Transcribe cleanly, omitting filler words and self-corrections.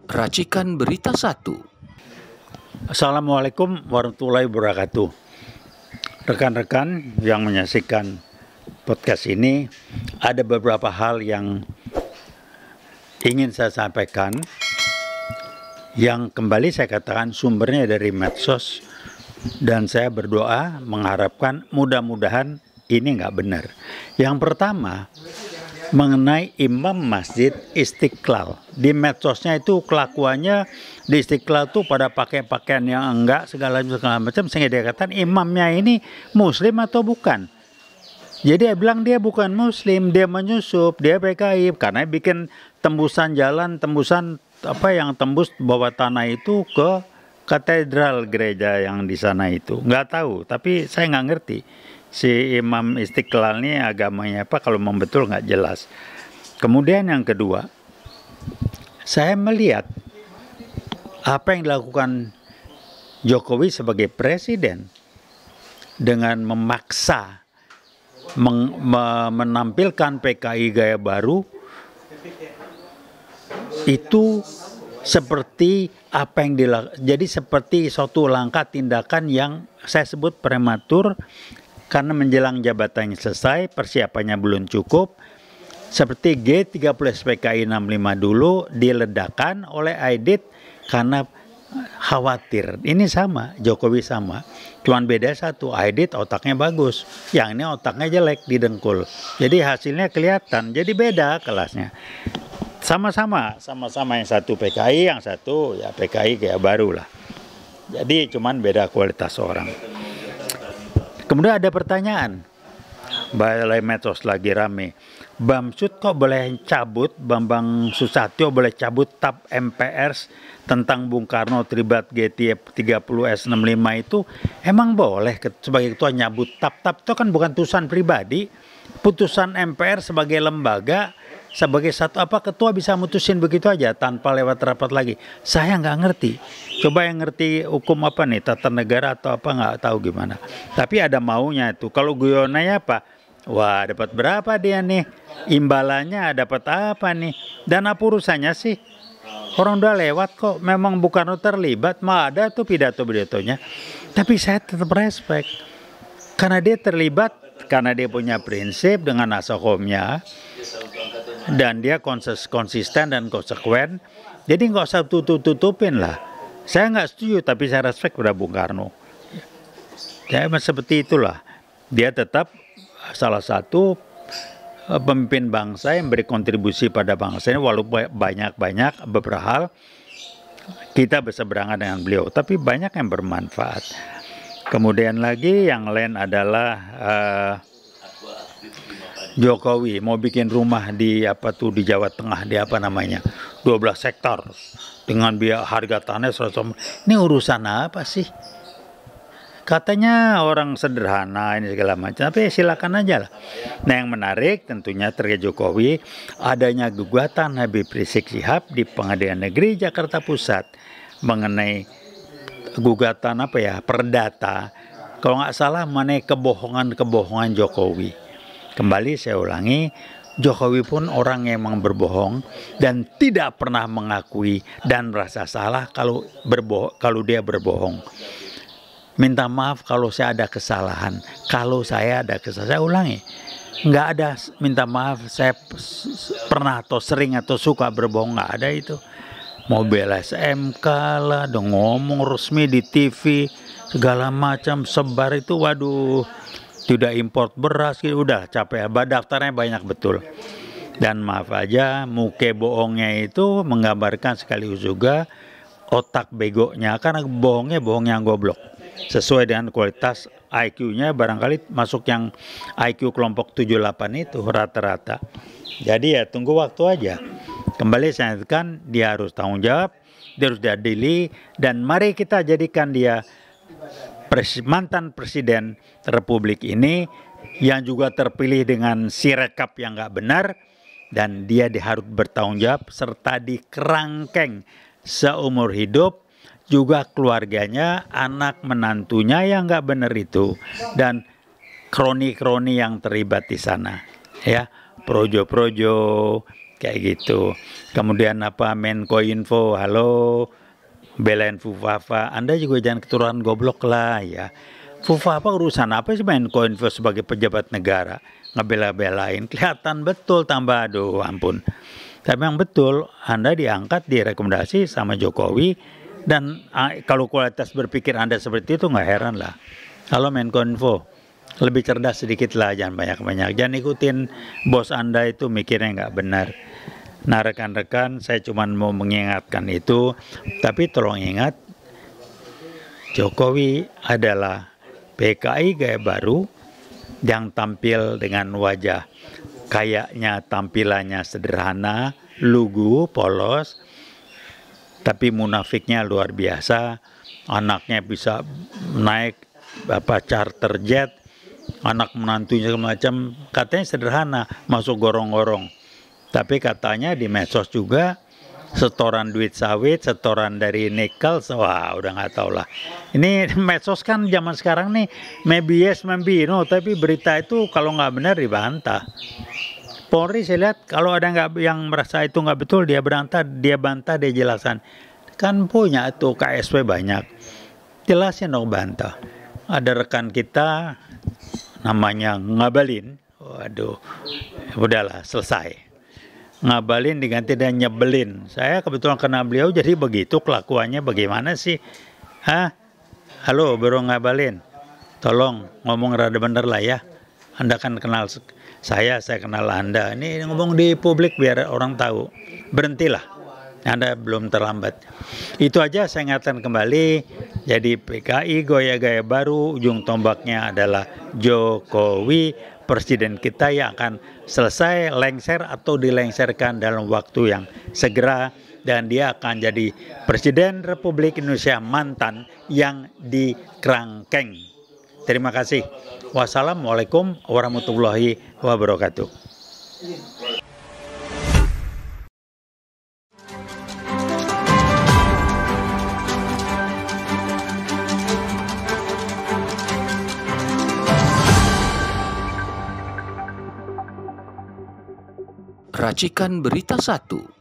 Racikan Berita 1. Assalamualaikum warahmatullahi wabarakatuh. Rekan-rekan yang menyaksikan podcast ini, ada beberapa hal yang ingin saya sampaikan, yang kembali saya katakan sumbernya dari medsos, dan saya berdoa mengharapkan mudah-mudahan ini nggak benar. Yang pertama, mengenai imam masjid Istiqlal. Di medsosnya itu kelakuannya di Istiqlal tuh pada pakai pakaian yang enggak segala macam, sehingga dia katakan imamnya ini muslim atau bukan. Jadi dia bilang dia bukan muslim, dia menyusup, dia PKI karena bikin tembusan jalan, yang tembus bawah tanah itu ke katedral gereja yang di sana itu. Nggak tahu, tapi saya nggak ngerti si Imam Istiqlal ini agamanya apa, kalau memang betul nggak jelas. Kemudian yang kedua, saya melihat apa yang dilakukan Jokowi sebagai presiden dengan memaksa menampilkan PKI gaya baru, itu seperti apa yang jadi seperti suatu langkah tindakan yang saya sebut prematur, karena menjelang jabatannya selesai, persiapannya belum cukup. Seperti G30 PKI 65 dulu diledakan oleh Aidit karena khawatir. Ini sama, Jokowi sama. Cuman beda satu, Aidit otaknya bagus, yang ini otaknya jelek di dengkul. Jadi hasilnya kelihatan, jadi beda kelasnya. Sama-sama yang satu PKI, yang satu ya PKI kayak baru lah. Jadi cuman beda kualitas orang. Kemudian ada pertanyaan, balai medsos lagi rame. Bamsud kok boleh cabut, Bambang Susatyo boleh cabut tab MPR tentang Bung Karno terlibat G30S65 itu, emang boleh sebagai ketua nyabut tab itu kan bukan putusan pribadi, putusan MPR sebagai lembaga, sebagai satu ketua bisa mutusin begitu aja tanpa lewat rapat lagi. Saya nggak ngerti. Coba yang ngerti hukum apa nih, tata negara atau apa, nggak tahu gimana. Tapi ada maunya itu. Kalau guyonanya apa? Wah, dapat berapa dia nih? Imbalannya dapat apa nih? Dan apa urusannya sih? Orang udah lewat kok. Memang bukan terlibat, mah ada tuh pidato-pidatonya. Tapi saya tetap respect. Karena dia terlibat, karena dia punya prinsip dengan asakomnya. Dan dia konsisten dan konsekuen. Jadi nggak usah tutupin lah. Saya nggak setuju, tapi saya respect pada Bung Karno. Ya, seperti itulah. Dia tetap salah satu pemimpin bangsa yang beri kontribusi pada bangsa ini, walaupun banyak beberapa hal kita berseberangan dengan beliau, tapi banyak yang bermanfaat. Kemudian lagi yang lain adalah Jokowi mau bikin rumah di di Jawa Tengah, di 12 hektar dengan biaya harga tanah 100. Ini urusan apa sih? Katanya orang sederhana ini segala macam, tapi silakan aja lah. Nah, yang menarik tentunya terkait Jokowi, adanya gugatan Habib Rizik Syihab di Pengadilan Negeri Jakarta Pusat mengenai gugatan perdata, kalau nggak salah mengenai kebohongan Jokowi. Kembali saya ulangi, Jokowi pun orang yang memang berbohong dan tidak pernah mengakui dan merasa salah kalau dia berbohong. Minta maaf kalau saya ada kesalahan. Kalau saya ada kesalahan, saya ulangi. Nggak ada minta maaf, saya pernah atau sering atau suka berbohong, nggak ada itu. Mau bela SMK lah, udah ngomong resmi di TV, segala macam, sebar itu, waduh. Tidak import beras, gitu, udah capek. Daftarnya banyak betul. Dan maaf aja, muke bohongnya itu menggambarkan sekaligus juga otak begonya, karena bohong yang goblok. Sesuai dengan kualitas IQ-nya, barangkali masuk yang IQ kelompok 78 itu rata-rata. Jadi ya tunggu waktu aja. Kembali saya ingatkan, dia harus tanggung jawab, dia harus diadili, dan mari kita jadikan dia mantan presiden Republik ini yang juga terpilih dengan sirekap yang nggak benar, dan dia harus bertanggung jawab serta dikerangkeng seumur hidup, juga keluarganya, anak menantunya yang nggak benar itu, dan kroni-kroni yang terlibat di sana, ya, projo-projo, kayak gitu. Kemudian apa Menkominfo, halo, belain Fufafa, Anda juga jangan keturunan goblok lah ya. Fufafa urusan apa sih Menkominfo sebagai pejabat negara, ngebela-belain, kelihatan betul tambah, aduh ampun. Tapi yang betul, Anda diangkat, direkomendasi sama Jokowi, dan kalau kualitas berpikir Anda seperti itu nggak heran lah. Kalau Menkominfo, lebih cerdas sedikit lah, jangan banyak-banyak. Jangan ikutin bos Anda itu mikirnya nggak benar. Nah rekan-rekan, saya cuma mau mengingatkan itu, tapi tolong ingat, Jokowi adalah PKI gaya baru yang tampil dengan wajah kayaknya tampilannya sederhana, lugu, polos, tapi munafiknya luar biasa. Anaknya bisa naik charter jet, anak menantunya semacam, katanya sederhana, masuk gorong-gorong. Tapi katanya di medsos juga setoran duit sawit, setoran dari nikel, wah udah nggak tahu lah. Ini medsos kan zaman sekarang nih, maybe yes, maybe no, tapi berita itu kalau nggak benar dibantah. Polri saya lihat kalau ada yang merasa itu nggak betul, dia bantah, dia jelaskan. Kan punya tuh KSP banyak, jelasin dong bantah. Ada rekan kita namanya Ngabalin, waduh, udahlah selesai. Ngabalin diganti dengan nyebelin. Saya kebetulan kenal beliau, jadi begitu kelakuannya bagaimana sih? Hah? Halo Bro Ngabalin, tolong ngomong rada bener lah ya. Anda kan kenal saya kenal Anda. Ini ngomong di publik biar orang tahu. Berhentilah, Anda belum terlambat. Itu aja saya ingatkan kembali. Jadi PKI gaya-gaya baru, ujung tombaknya adalah Jokowi, presiden kita yang akan selesai lengser atau dilengserkan dalam waktu yang segera, dan dia akan jadi Presiden Republik Indonesia mantan yang dikerangkeng. Terima kasih. Wassalamualaikum warahmatullahi wabarakatuh. Racikan Berita 1.